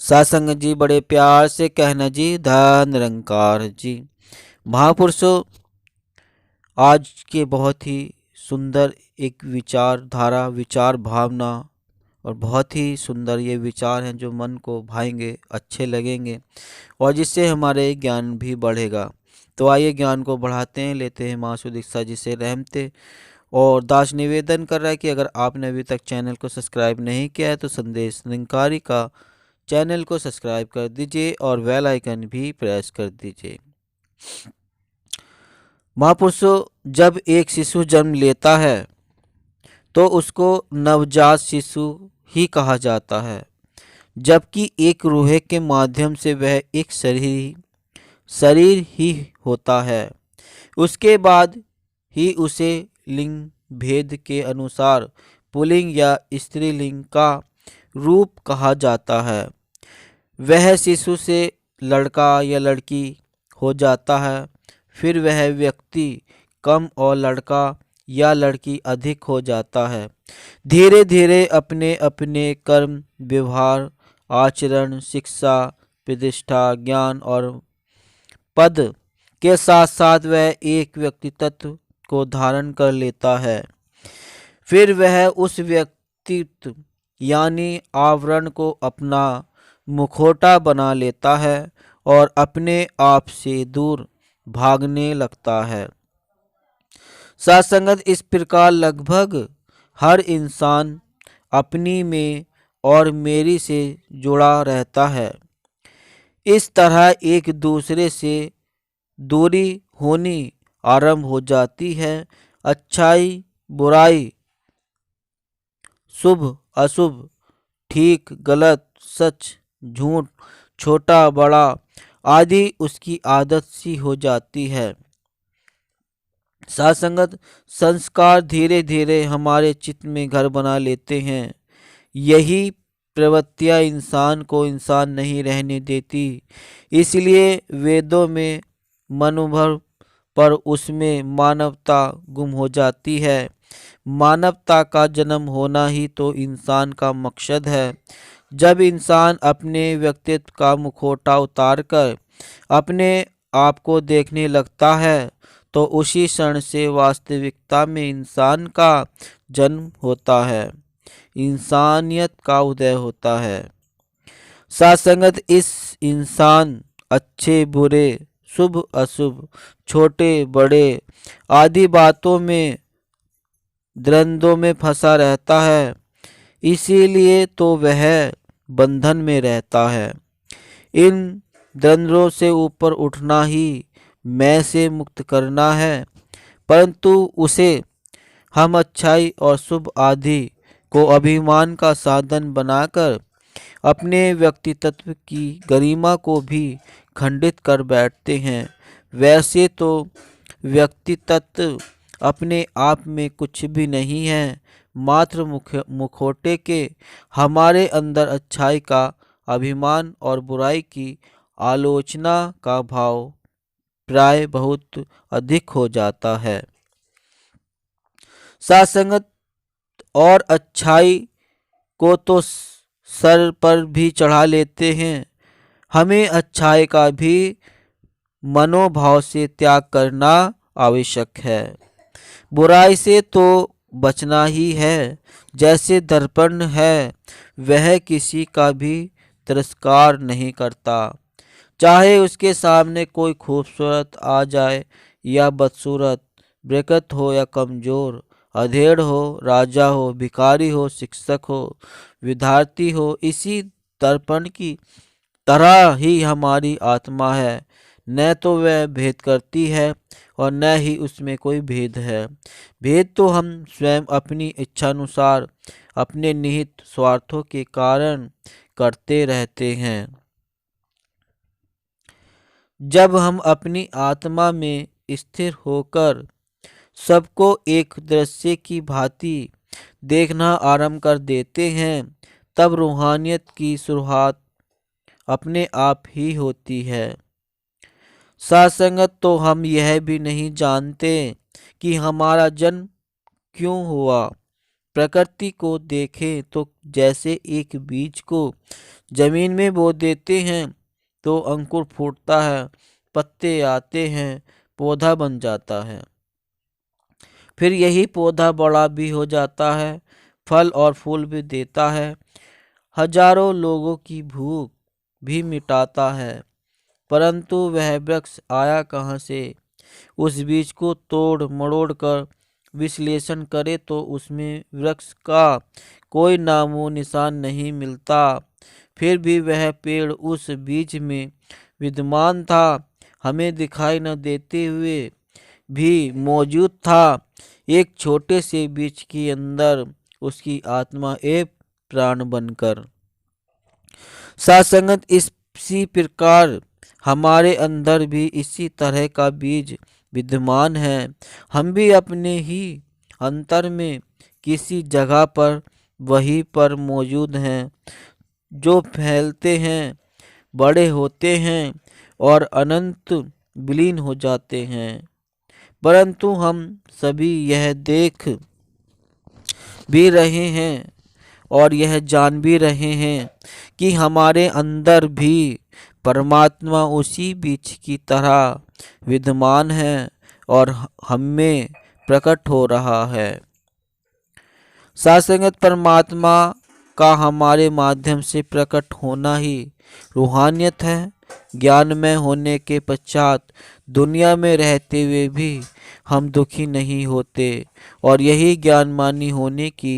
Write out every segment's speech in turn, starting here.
सासंग जी बड़े प्यार से कहना जी, धन निरंकार जी। महापुरुषों, आज के बहुत ही सुंदर एक विचारधारा, विचार भावना और बहुत ही सुंदर ये विचार हैं जो मन को भाएंगे, अच्छे लगेंगे और जिससे हमारे ज्ञान भी बढ़ेगा। तो आइए ज्ञान को बढ़ाते हैं, लेते हैं माँ सुदीक्षा जी से रहमते। और दास निवेदन कर रहा है कि अगर आपने अभी तक चैनल को सब्सक्राइब नहीं किया है तो संदेश निरंकारी का चैनल को सब्सक्राइब कर दीजिए और बेल आइकन भी प्रेस कर दीजिए। महापुरुषों, जब एक शिशु जन्म लेता है तो उसको नवजात शिशु ही कहा जाता है, जबकि एक रूह के माध्यम से वह एक शरीर ही होता है। उसके बाद ही उसे लिंग भेद के अनुसार पुल्लिंग या स्त्रीलिंग का रूप कहा जाता है। वह शिशु से लड़का या लड़की हो जाता है, फिर वह व्यक्ति कम और लड़का या लड़की अधिक हो जाता है। धीरे धीरे अपने अपने कर्म, व्यवहार, आचरण, शिक्षा, प्रतिष्ठा, ज्ञान और पद के साथ साथ वह एक व्यक्तित्व को धारण कर लेता है। फिर वह उस व्यक्तित्व यानी आवरण को अपना मुखौटा बना लेता है और अपने आप से दूर भागने लगता है। सत्संगत इस प्रकार लगभग हर इंसान अपनी में और मेरी से जुड़ा रहता है। इस तरह एक दूसरे से दूरी होनी आरंभ हो जाती है। अच्छाई बुराई, शुभ अशुभ, ठीक गलत, सच झूठ, छोटा बड़ा आदि उसकी आदत सी हो जाती है। सासंगत संस्कार धीरे धीरे हमारे चित्त में घर बना लेते हैं। यही प्रवृत्तियां इंसान को इंसान नहीं रहने देती। इसलिए वेदों में मनोभर पर उसमें मानवता गुम हो जाती है। मानवता का जन्म होना ही तो इंसान का मकसद है। जब इंसान अपने व्यक्तित्व का मुखौटा उतारकर अपने आप को देखने लगता है तो उसी क्षण से वास्तविकता में इंसान का जन्म होता है, इंसानियत का उदय होता है। सासंगत इस इंसान अच्छे बुरे, शुभ अशुभ, छोटे बड़े आदि बातों में, द्वंद्वों में फंसा रहता है। इसीलिए तो वह बंधन में रहता है। इन द्वंद्वों से ऊपर उठना ही मैं से मुक्त करना है। परंतु उसे हम अच्छाई और शुभ आदि को अभिमान का साधन बनाकर अपने व्यक्तित्व की गरिमा को भी खंडित कर बैठते हैं। वैसे तो व्यक्तित्व अपने आप में कुछ भी नहीं है, मात्र मुखौटे के हमारे अंदर अच्छाई का अभिमान और बुराई की आलोचना का भाव प्राय बहुत अधिक हो जाता है। सासंगत और अच्छाई को तो सर पर भी चढ़ा लेते हैं। हमें अच्छाई का भी मनोभाव से त्याग करना आवश्यक है। बुराई से तो बचना ही है। जैसे दर्पण है, वह किसी का भी तिरस्कार नहीं करता, चाहे उसके सामने कोई खूबसूरत आ जाए या बदसूरत, बेकत हो या कमजोर, अधेड़ हो, राजा हो, भिखारी हो, शिक्षक हो, विद्यार्थी हो। इसी दर्पण की तरह ही हमारी आत्मा है। न तो वह भेद करती है और न ही उसमें कोई भेद है। भेद तो हम स्वयं अपनी इच्छानुसार अपने निहित स्वार्थों के कारण करते रहते हैं। जब हम अपनी आत्मा में स्थिर होकर सबको एक दृश्य की भांति देखना आरंभ कर देते हैं, तब रूहानियत की शुरुआत अपने आप ही होती है। सासंगत तो हम यह भी नहीं जानते कि हमारा जन्म क्यों हुआ, प्रकृति को देखें तो जैसे एक बीज को जमीन में बो देते हैं तो अंकुर फूटता है, पत्ते आते हैं, पौधा बन जाता है। फिर यही पौधा बड़ा भी हो जाता है, फल और फूल भी देता है, हजारों लोगों की भूख भी मिटाता है। परंतु वह वृक्ष आया कहाँ से? उस बीज को तोड़ मरोड़ कर विश्लेषण करे तो उसमें वृक्ष का कोई नामो निशान नहीं मिलता। फिर भी वह पेड़ उस बीज में विद्यमान था, हमें दिखाई न देते हुए भी मौजूद था। एक छोटे से बीज के अंदर उसकी आत्मा एक प्राण बनकर। सासंगत इसी प्रकार हमारे अंदर भी इसी तरह का बीज विद्यमान है। हम भी अपने ही अंतर में किसी जगह पर वहीं पर मौजूद हैं, जो फैलते हैं, बड़े होते हैं और अनंत विलीन हो जाते हैं। परंतु हम सभी यह देख भी रहे हैं और यह जान भी रहे हैं कि हमारे अंदर भी परमात्मा उसी बीज की तरह विद्यमान है और हमें प्रकट हो रहा है। सासंगत परमात्मा का हमारे माध्यम से प्रकट होना ही रूहानियत है। ज्ञानमय होने के पश्चात दुनिया में रहते हुए भी हम दुखी नहीं होते और यही ज्ञानमानी होने की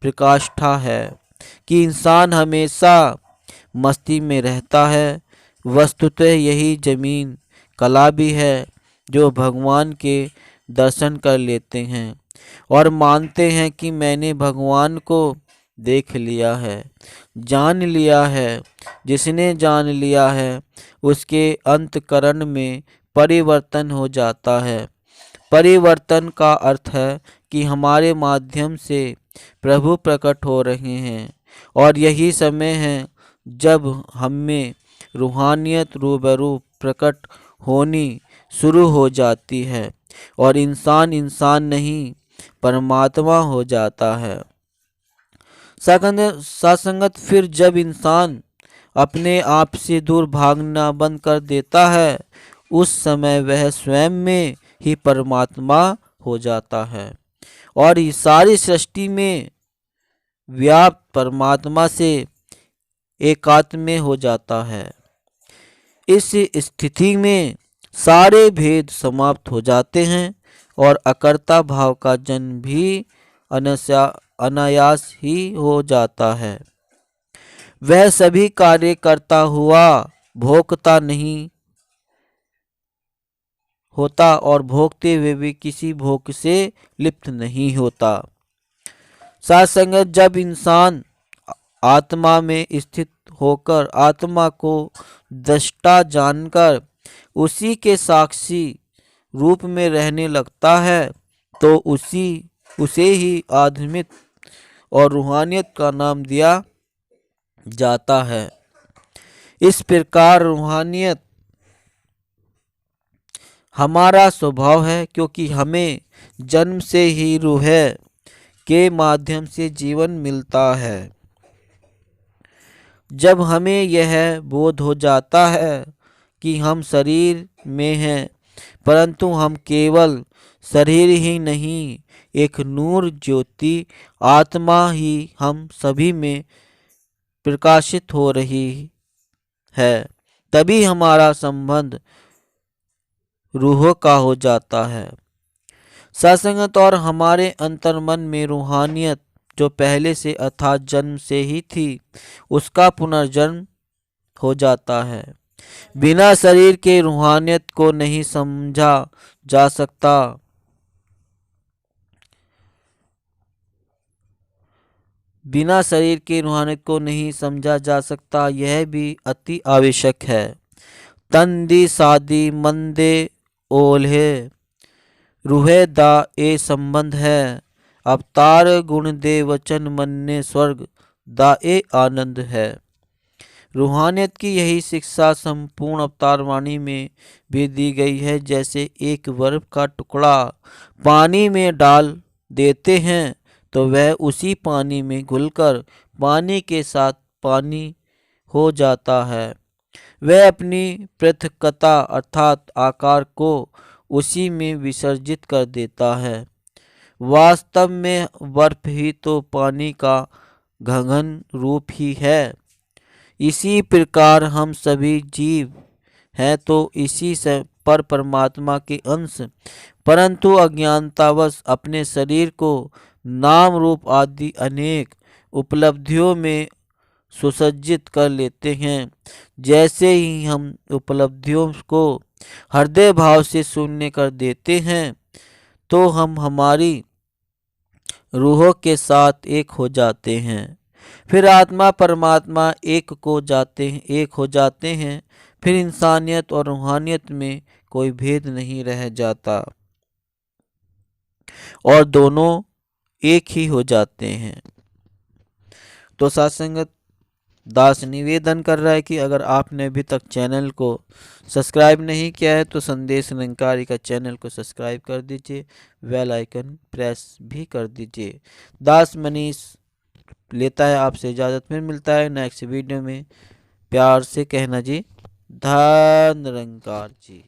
प्रकाष्ठा है कि इंसान हमेशा मस्ती में रहता है। वस्तुतः यही जमीन कला भी है जो भगवान के दर्शन कर लेते हैं और मानते हैं कि मैंने भगवान को देख लिया है, जान लिया है। जिसने जान लिया है उसके अंतकरण में परिवर्तन हो जाता है। परिवर्तन का अर्थ है कि हमारे माध्यम से प्रभु प्रकट हो रहे हैं और यही समय है जब हमें रूहानियत रूबरू प्रकट होनी शुरू हो जाती है और इंसान इंसान नहीं परमात्मा हो जाता है। सासंगत फिर जब इंसान अपने आप से दूर भागना बंद कर देता है उस समय वह स्वयं में ही परमात्मा हो जाता है और इस सारी सृष्टि में व्याप्त परमात्मा से एकात्म हो जाता है। इस स्थिति में सारे भेद समाप्त हो जाते हैं और अकर्ता भाव का जन्म भी अनायास ही हो जाता है। वह सभी कार्य करता हुआ भोगता नहीं होता और भोगते हुए भी किसी भोग से लिप्त नहीं होता। सासंगत जब इंसान आत्मा में स्थित होकर आत्मा को दृष्टा जानकर उसी के साक्षी रूप में रहने लगता है तो उसे ही आध्यात्मिक और रूहानियत का नाम दिया जाता है। इस प्रकार रूहानियत हमारा स्वभाव है क्योंकि हमें जन्म से ही रूह के माध्यम से जीवन मिलता है। जब हमें यह बोध हो जाता है कि हम शरीर में हैं परंतु हम केवल शरीर ही नहीं एक नूर ज्योति आत्मा ही हम सभी में प्रकाशित हो रही है, तभी हमारा संबंध रूह का हो जाता है। सत्संगत और हमारे अंतर्मन में रूहानियत जो पहले से अर्थात जन्म से ही थी उसका पुनर्जन्म हो जाता है। बिना शरीर के रूहानियत को नहीं समझा जा सकता। बिना शरीर के रूहानियत को नहीं समझा जा सकता, यह भी अति आवश्यक है। तन दी सादी मंदे ओल्हे रूहे दा ए संबंध है। अवतार गुण दे वचन मन ने स्वर्ग दा ए आनंद है। रूहानियत की यही शिक्षा संपूर्ण अवतार वाणी में भी दी गई है। जैसे एक बर्फ का टुकड़ा पानी में डाल देते हैं तो वह उसी पानी में घुलकर पानी के साथ पानी हो जाता है। वह अपनी पृथकता अर्थात आकार को उसी में विसर्जित कर देता है। वास्तव में बर्फ ही तो पानी का गहन रूप ही है। इसी प्रकार हम सभी जीव हैं तो इसी से पर परमात्मा के अंश, परंतु अज्ञानतावश अपने शरीर को नाम रूप आदि अनेक उपलब्धियों में सुसज्जित कर लेते हैं। जैसे ही हम उपलब्धियों को हृदय भाव से शून्य कर देते हैं तो हम हमारी रूहों के साथ एक हो जाते हैं। फिर आत्मा परमात्मा एक हो जाते हैं। फिर इंसानियत और रूहानियत में कोई भेद नहीं रह जाता और दोनों एक ही हो जाते हैं। तो सत्संगत दास निवेदन कर रहा है कि अगर आपने अभी तक चैनल को सब्सक्राइब नहीं किया है तो संदेश निरंकारी का चैनल को सब्सक्राइब कर दीजिए, बेल आइकन प्रेस भी कर दीजिए। दास मनीष लेता है आपसे इजाज़त, फिर मिलता है नेक्स्ट वीडियो में। प्यार से कहना जी, धन निरंकार जी।